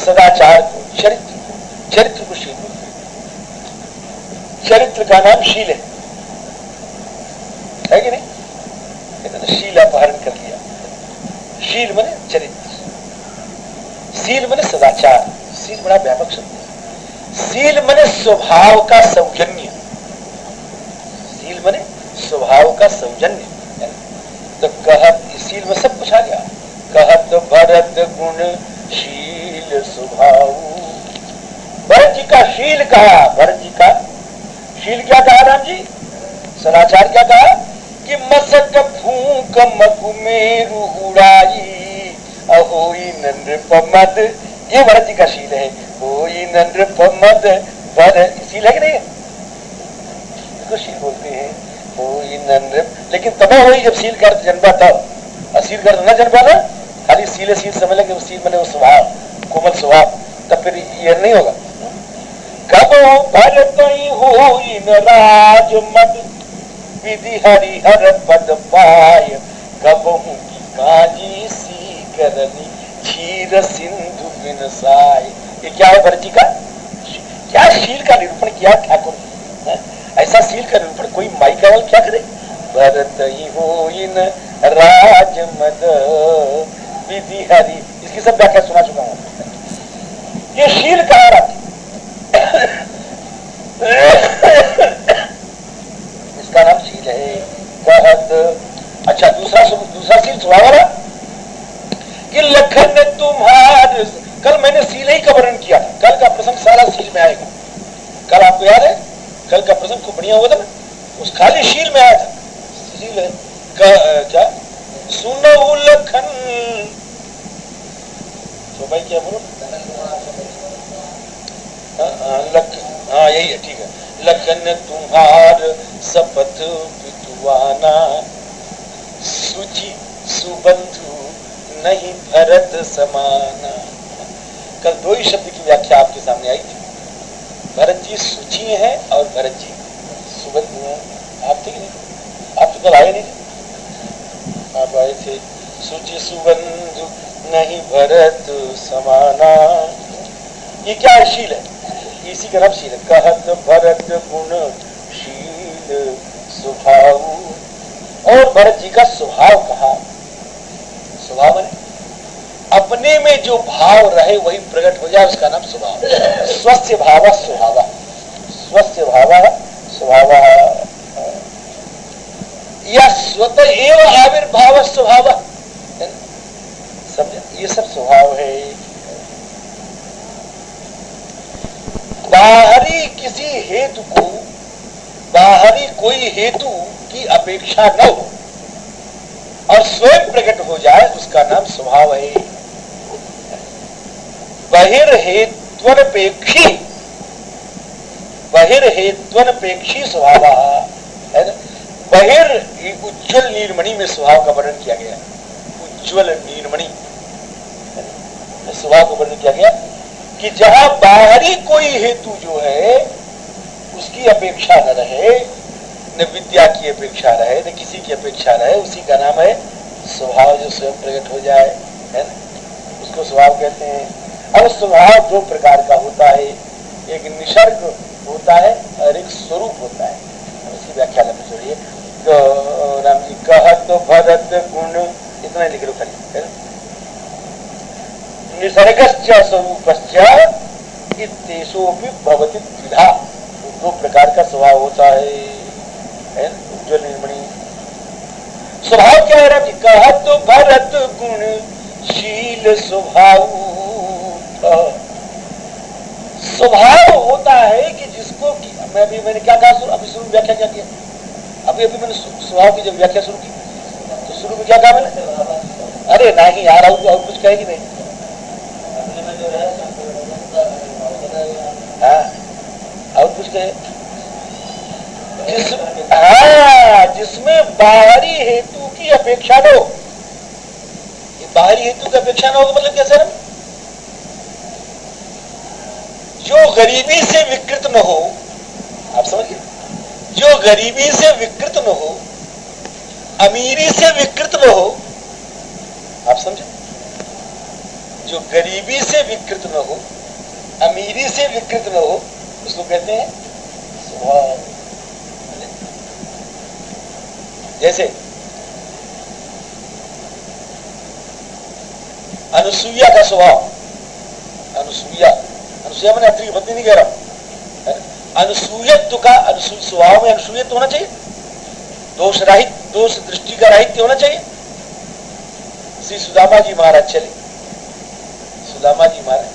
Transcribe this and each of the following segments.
सदाचार को, चरित्र को शील बोलते हैं। चरित्र का नाम शील है कि नहीं? शील अपहरण कर लिया। शील मने चरित्र, शील मने सदाचार। शील बड़ा व्यापक शब्द है। शील मने स्वभाव का सौजन्य, शील मने स्वभाव का सौजन्य। तो कहत, शील में सब कुछ आ गया। कहत भरत गुण शील स्वभाव। भरत जी का शील कहा, भरत जी का शील क्या कहा राम जी? सदाचार क्या कहा? कि मसक फूक मकुमेरु उड़ाई अहोई नृपमद। ये भरत जी का शील है। होई नृपमद भर, शील है कि नहीं? इसको शील बोलते हैं। होई नृप, लेकिन तब हुई जब शील कर जन्मा तब, अशील कर न जन्मा ना, खाली शील समझ लगे। शील मैंने वो स्वभाव, कोमल स्वभाव, तब फिर ये नहीं होगा। कब भरत होई न राज मद विधि हरिहर पद पाय। कब की काजी सी करनी क्षीर सिंधु बिनसाय। ये क्या है भरत जी का? क्या शील का निरूपण किया ठाकुर जी। ऐसा शील का निरूपण कोई माई केवल क्या करे? भरत ही होई न राज मद विधि हरि। इसकी सब व्याख्या सुना चुका हूं। ये शील कहा रहा, इसका नाम शील है। कहत, अच्छा दूसरा शील स्वभाव वाला कि लखन तुम्हार। कल मैंने शील ही का वर्णन किया था। कल का प्रसंग सारा शील में आएगा। कल आपको याद है? कल का प्रसंग खूब बढ़िया हुआ था ना, उस खाली शील में आया था। शील है क्या? सुनो लखन, तो भाई क्या बोलो? हाँ यही है, ठीक है। लखन तुम्हार सपथ पितुआना सुचि सुबंधु नहीं भरत समाना। कल दो ही शब्द की व्याख्या आपके सामने आई थी। भरत जी सुचि हैं और भरत जी सुबंधु हैं। आप थे कि नहीं? आप तो कल आए नहीं थे, आप आए थे। सुचि सुबंधु नहीं भरत समाना। ये क्या है? शील है। इसी का नाम शील है। कहत भरत गुण शील स्वभाव। और भरत जी का स्वभाव कहा। स्वभाव है अपने में जो भाव रहे वही प्रकट हो जाए, उसका नाम स्वभाव। स्वस्य भाव स्वभाव, स्वस्य भाव स्वभाव या स्वतः एव आविर्भाव स्वभाव। समझे? ये सब स्वभाव है। बाहरी किसी हेतु को, बाहरी कोई हेतु की अपेक्षा न हो और स्वयं प्रकट हो जाए, उसका नाम स्वभाव है। बहिर्हेत्वनपेक्षी, बहिर्हेत्वनपेक्षी स्वभाव है ना। बहिर उज्ज्वल नीलमणि में स्वभाव का वर्णन किया गया। उज्ज्वल नीलमणि स्वभाव का वर्णन किया गया कि जहां बाहरी कोई हेतु जो है उसकी अपेक्षा न रहे, न विद्या की अपेक्षा रहे, न किसी की अपेक्षा रहे, उसी का नाम है स्वभाव। जो स्वयं प्रकट हो जाए, है ना, उसको स्वभाव कहते हैं। अब स्वभाव दो प्रकार का होता है। एक निसर्ग होता है और एक स्वरूप होता है। इसकी व्याख्या लंबी छोड़िए। तो राम जी कहत भरत गुण, इतना लिख लो खाली, है ना। निसर्गश्च स्वरूपश्च इत्येषोऽपि भवति द्विधा। दो प्रकार का स्वभाव होता है ना, उज्ज्वल निर्मणि। स्वभाव क्या है राम जी? कहत भरत गुण शील स्वभाव। स्वभाव होता है कि जिसको मैंने क्या कहा? अभी शुरू व्याख्या क्या किया? अभी मैंने स्वभाव की जब व्याख्या शुरू की तो शुरू में क्या कहा मैंने? अरे नहीं यार, और कुछ कहेगी नहीं। हाँ, और कुछ कहे? जिसमें बाहरी हेतु की अपेक्षा न हो। ये बाहरी हेतु की अपेक्षा न हो मतलब कैसे ना? जो गरीबी से विकृत न हो, आप समझिए, जो गरीबी से विकृत न हो, अमीरी से विकृत न हो, आप समझे, जो गरीबी से विकृत न हो, अमीरी से विकृत न हो, उसको कहते हैं स्वभाव। जैसे अनुसुईया का स्वभाव, अनुसुईया मैंने अत्री की पत्नी नहीं कह रहा हूं, अनुसूयत्व का स्वभाव में अनुसूयत्व होना चाहिए, दोष रहित, दोष दृष्टि का राहित्य होना चाहिए। श्री सुदामा जी महाराज चले, सुदामा जी महाराज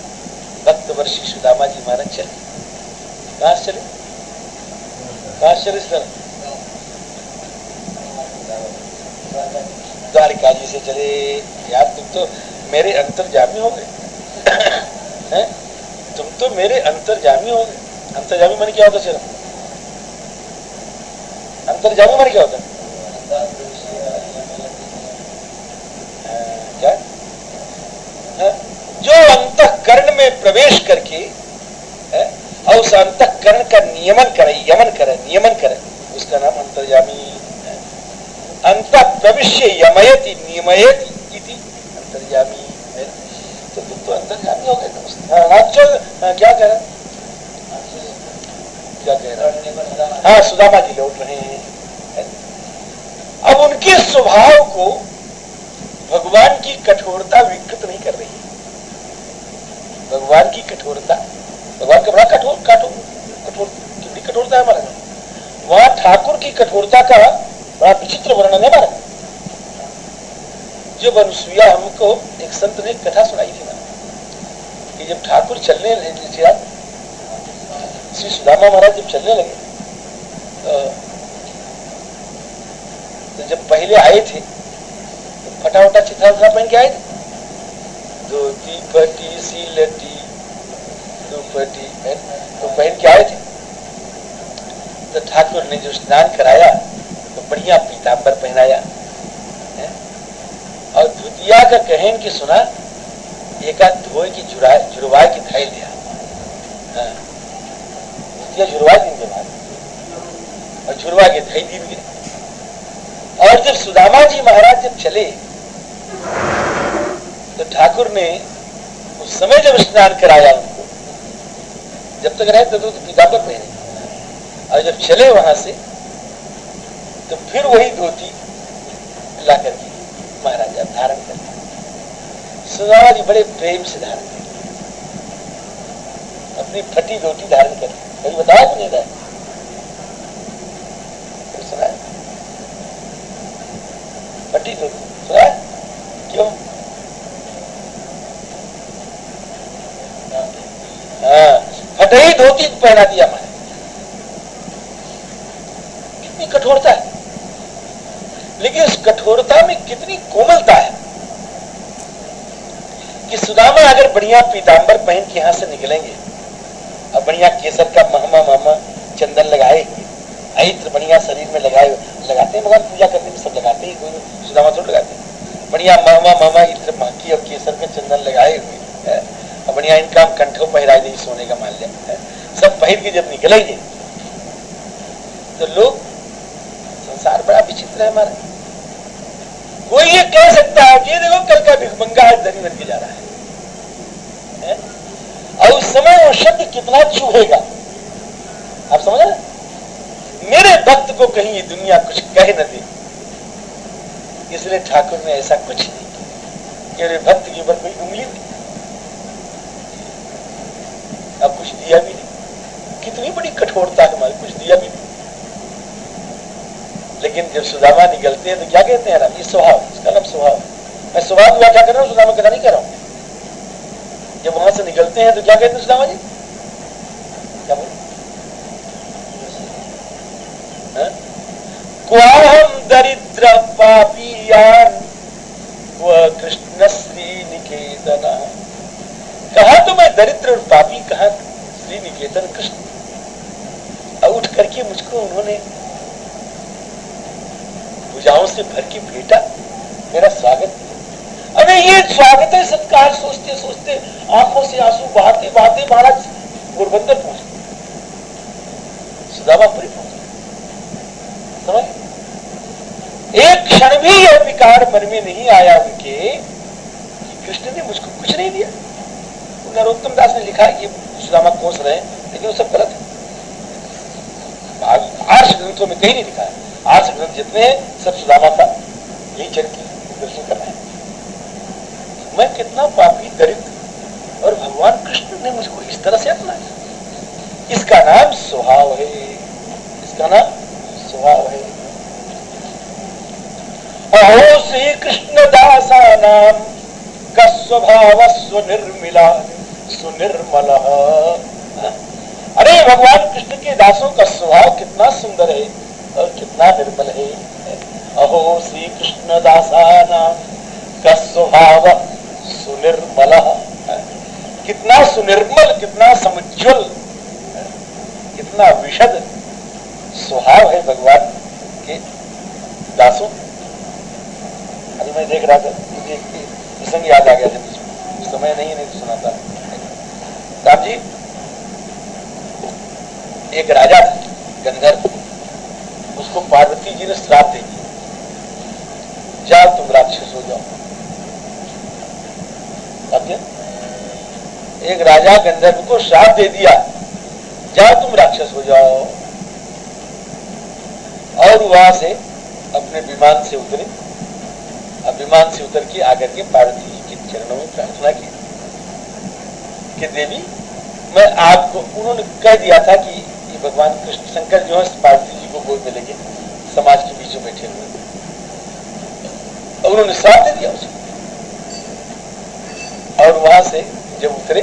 भक्तवर्षी सुदामा जी महाराज चले, कहां से चले, कहां से चले इस तरह, द्वारिका जी से चले। यार तुम तो मेरे अंतर्जामी हो गए हैं, तुम तो मेरे अंतर्जामी हो गए। अंतर्जामी माने क्या होता है? अंतर्जामी माने क्या होता है? क्या? जो अंतःकरण में प्रवेश करके और उस अंतःकरण का नियमन करे, यमन करे, नियमन करे, उसका नाम अंतर्जामी। अंतः प्रविश्य यमयति नियमयति इति अंतर्जामी। तो तुम तो अंतर्जामी हो गए। क्या कह रहा, क्या कह रहा? हाँ, सुदामा जी लौट रहे हैं। अब उनके स्वभाव को भगवान की कठोरता विकृत नहीं कर रही है। भगवान की कठोरता, भगवान का बड़ा कितनी कठोरता है हमारे, वहां ठाकुर की कठोरता का बड़ा विचित्र वर्णन है हमारा। जब अनुसुईया, हमको एक संत ने कथा सुनाई थी ना, कि जब ठाकुर चलने लगे, श्री सुदामा महाराज जब चलने लगे, तो जब पहले आए थे तो फटाफटा चित्रा पहन के आए थे, धोती पटी सिलटी दुपट्टी तो पहन के आए थे। तो ठाकुर ने जो स्नान कराया तो बढ़िया पीतांबर पहनाया और धुतिया का कहन के सुना, एक धोए की जुड़वाए की धाई दिया, धुतिया जुड़वा दिन के बाद और जुड़वा के धाई दी भी। और जब सुदामा जी महाराज जब चले तो ठाकुर ने उस समय जब स्नान कराया उनको, जब तक रहे तो पीतांबर पहने, और जब चले वहां से तो फिर वही धोती ला करके महाराज धारण कर, सुदामा जी बड़े प्रेम से धारण कर, अपनी फटी धोती धारण कर। कभी बताया तो नहीं था, सुना फटी धोती सुना, क्यों? हाँ, फटी धोती पहना दिया मैंने। कितनी कठोरता है, लेकिन उस कठोरता में कितनी कोमलता है कि सुदामा अगर बढ़िया पीतांबर पहन के यहां से निकलेंगे और बढ़िया केसर का महमा चंदन लगाए, इत्र बढ़िया शरीर में लगाते हैं, भगवान पूजा करने में सब लगाते ही, कोई सुदामा थोड़ा लगाते हैं। बढ़िया महमा इत्र महकी और केसर का चंदन लगाए हुए और बढ़िया इनका कंठों पहराए दे सोने का माल्य सब पहन के जब निकलेंगे तो लोग, संसार बड़ा विचित्र है हमारा। कोई ये कह सकता है कि देखो कल का भिखमंगा आज धनी बन के जा रहा है? और उस समय वो शब्द कितना चुभेगा, आप समझ रहे? मेरे भक्त को कहीं ये दुनिया कुछ कह न दे, इसलिए ठाकुर ने ऐसा कुछ नहीं किया कि मेरे भक्त के ऊपर कोई उंगली नहीं, अब कुछ दिया भी नहीं। कितनी बड़ी कठोरता है हमारी, कुछ दिया भी नहीं। लेकिन जब सुदामा निकलते हैं तो क्या कहते हैं राम, ये स्वभाव, इसका नाम स्वभाव। मैं स्वभाव की व्याख्या कर रहा हूं, सुदामा कथा नहीं कर रहा हूं। जब वहां से निकलते हैं तो क्या कहते हैं सुदामा जी, क्या बोले? क्वाहम दरिद्र पापियान वह कृष्ण श्री निकेतना। कहा तो मैं दरिद्र और पापी, कहा श्री निकेतन कृष्ण। और उठ करके मुझको उन्होंने भुजाओं से भर के भेटा, मेरा स्वागत। अरे ये स्वागत है, सत्कार, सोचते सोचते आंखों से आंसू बहाते बहाते महाराज पोरबंदर पहुंचे, सुदामापुरी पहुंचे। समझ, एक क्षण भी यह विकार मन में नहीं आया उनके कि कृष्ण ने मुझको कुछ नहीं दिया। नरोत्तम दास ने लिखा कि सुदामा कोस रहे, लेकिन वो सब गलत है। आर्ष ग्रंथों में कहीं नहीं लिखा है। आर्ष ग्रंथ जितने हैं सब सुदामा का यही चरित्र दर्शन कर रहे हैं। मैं कितना पापी दरिद्र, और भगवान कृष्ण ने मुझको इस तरह से अपनाया। इसका नाम स्वभाव है, इसका नाम स्वभाव है। अहो श्री कृष्ण दासा नाम का स्वभाव सुनिर्मिला सुनिर्मला। अरे भगवान कृष्ण के दासों का स्वभाव कितना सुंदर है और कितना निर्मल है। अहो श्री कृष्ण दासा नाम का स्वभाव सुनिर्मला, कितना सुनिर्मल, कितना समुज्ज्वल, कितना विशद स्वभाव है भगवान के दासों। अभी मैं देख रहा था, मुझे प्रसंग याद आ गया था, समय नहीं सुनाता। राम जी, एक राजा था गंधर्व, उसको पार्वती जी ने श्राप दे दिया, जाओ तुम राक्षस हो जाओ। एक राजा गंधर्व को श्राप दे दिया, जाओ तुम राक्षस हो जाओ। और वहां से अपने विमान से उतरे, अब विमान से उतर के आकर के पार्वती जी के चरणों में प्रार्थना की कि देवी, मैं आपको, उन्होंने कह दिया था कि ये भगवान कृष्ण शंकर जो है पार्वती जी को गोद में लेके समाज के बीच में बैठे हुए, और उन्होंने श्राप दे दिया उसको। और वहां से जब उतरे,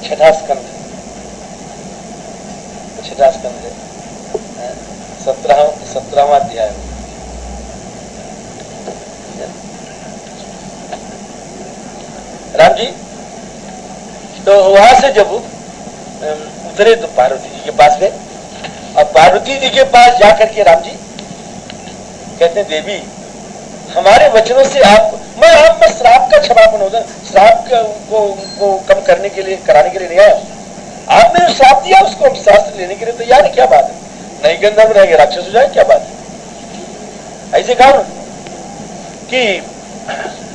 छठा स्कंध है, 17वां अध्याय। राम जी, तो वहां से जब उतरे तो पार्वती जी के पास गए, और पार्वती जी के पास जाकर के राम जी कहते हैं, देवी हमारे वचनों से मैं आप में श्राप का क्षमापन होगा, श्राप को कम करने के लिए, कराने के लिए नहीं आया। आपने श्राप दिया उसको, हम शास्त्र लेने के लिए तैयार है, क्या बात है? नहीं गंधर्व रहेंगे, राक्षस हो जाए, क्या बात है? ऐसे कहा कि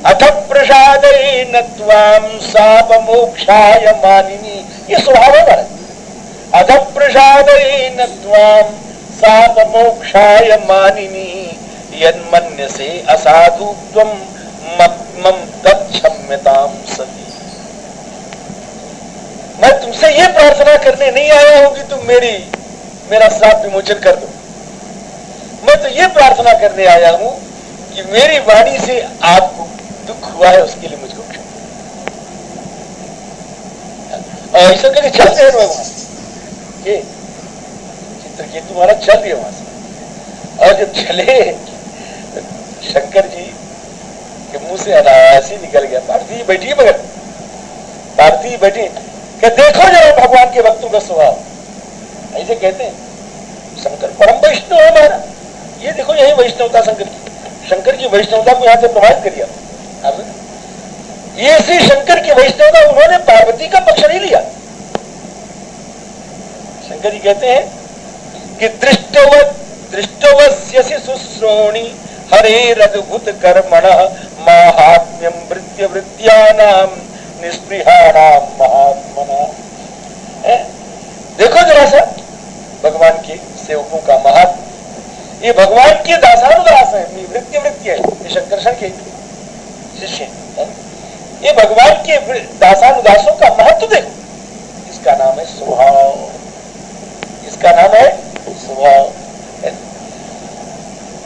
अथ प्रसादेन त्वां शाप मोक्षाय मानिनी, ये स्वभाव है हमारा। अथ प्रसादेन त्वां शाप मोक्षाय मानिनी यन्मन्यसे असाधु त्वं मम तच्छम्यतां सती। मैं तुमसे ये प्रार्थना करने नहीं आया हूं कि तुम मेरा श्राप विमोचन कर दो। मैं तो ये प्रार्थना करने आया हूं कि मेरी वाणी से आपको दुख हुआ है, उसके लिए मुझको क्षमा। और ऐसा करके चल रहे वहां से, ये चित्रकेतु तुम्हारा चल रही है वहां से। और जब चले, शंकर जी के मुंह से अनायास ही निकल गया, पार्वती जी बैठी है, मगर पार्वती जी बैठी कि देखो जरा भगवान के भक्तों का स्वभाव। ऐसे कहते हैं शंकर परम वैष्णव है हमारा, ये देखो यही वैष्णवता शंकर की वैष्णवता को यहां से प्रभावित करिए। ये श्री शंकर की वैष्णवता, उन्होंने पार्वती का पक्ष नहीं लिया। शंकर जी कहते हैं कि दृष्टवस्यसि सुश्रोणी हरेरद्भुत कर्मणः माहात्म्यं वृत्य वृत्यानां निस्पृहाणां महात्मना। देखो जरा सा भगवान के सेवकों का महात्म। ये भगवान के दासानुदास है, वृत्य वृत्य है, ये शंकरशरण के शिष्य है। ये भगवान के दासानुदासों का महत्व देखो, इसका नाम है स्वभाव, इसका नाम है स्वभाव।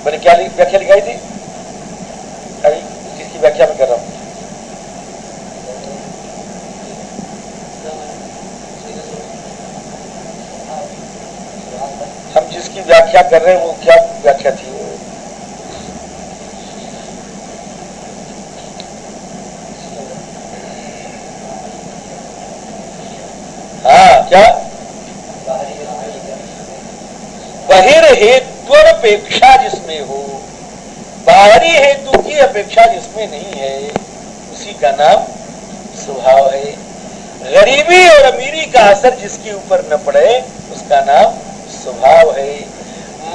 मैंने क्या व्याख्या लिखाई थी अभी, जिसकी व्याख्या मैं कर रहा हूं। हम जिसकी व्याख्या कर रहे हैं वो क्या व्याख्या थी? हाँ, क्या बहिर्हेत्वपेक्षा जिसमें हो, बाहरी हेतु की अपेक्षा जिसमें नहीं है, उसी का नाम स्वभाव है। गरीबी और अमीरी का असर जिसके ऊपर न पड़े, उसका नाम स्वभाव है।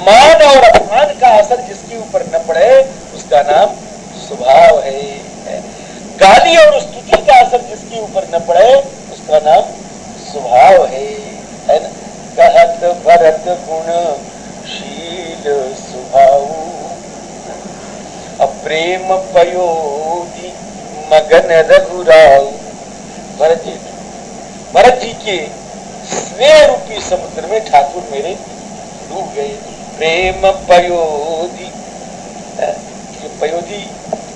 मान और अपमान का असर जिसके ऊपर न पड़े, उसका नाम स्वभाव है। गाली और स्तुति का असर जिसके ऊपर न पड़े उसका नाम स्वभाव है ना। कहत भरत गुणशील स्वभाव, अप्रेम पयोधि मगन रघुराव। भरत जी के स्नेह रूपी समुद्र में ठाकुर मेरे डूब गए। प्रेम पयोधि, ये पयोधि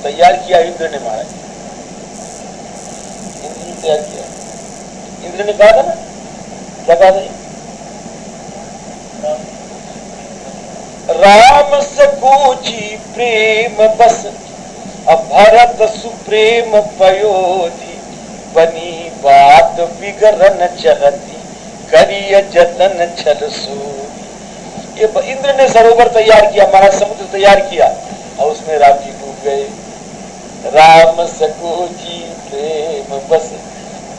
तैयार किया इंद्र ने, महाराज इंद्र ने तैयार किया। इंद्र ने कहा था ना, क्या कहा था? राम सकोची प्रेम बस, अब भरत सुप्रेम पयोधि, बनी बात बिगड़न चहती, करिय जतन छल सूरी। ये इंद्र ने सरोवर तैयार किया, महाराज समुद्र तैयार किया, और उसमें राम जी डूब गए। राम सकोची प्रेम बस,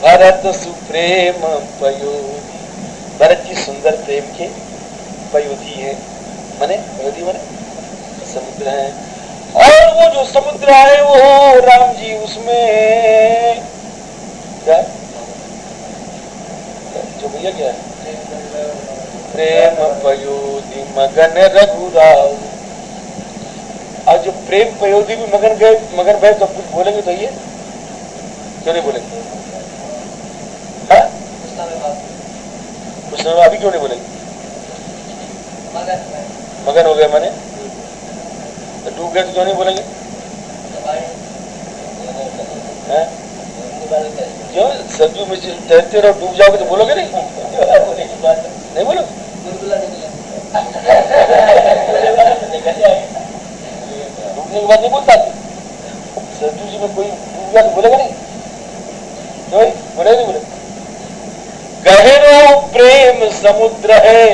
भरत सुप्रेम पयोधि। भरत जी सुंदर प्रेम के पयोधि है, मने पयोधि मने समुद्र है। और वो जो समुद्र है वो राम जी उसमें क्या जो भैया क्या है? प्रेम पयोधि मगन रघुराव। और जो प्रेम पयोधि भी मगन भय तो कुछ बोलेंगे तो ये क्यों नहीं बोलेंगे? कुछ अभी क्यों नहीं बोलेंगे? मगन हो गए माने तो डूब गए तो क्यों नहीं बोलेंगे? क्यों सरजू में तैरते रहो, डूब जाओगे तो बोलोगे नहीं? नहीं बोलो? डूबने के बाद नहीं बोलता? सरजू जी में कोई डूब गया तो बोलेगा नहीं? क्यों बोले नहीं बोले? गहरो प्रेम समुद्र है,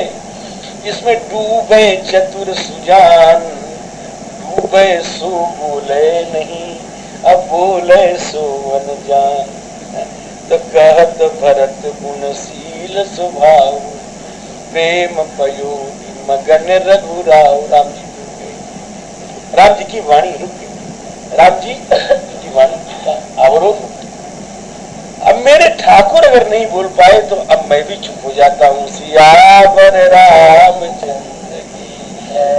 इसमें डूबे चतुर सुजान, डूबे सो बोले नहीं, अब बोले सो अनजान। तो कहत भरत गुणशील स्वभाव, प्रेम पयोधि मगन रघुराव। राम जी डूब गए, राम जी की वाणी रुक गई, राम जी की वाणी का अवरोध हो गया। अब मेरे ठाकुर अगर नहीं बोल पाए तो अब मैं भी चुप हो जाता हूँ। सियावर रामचंद्र की है।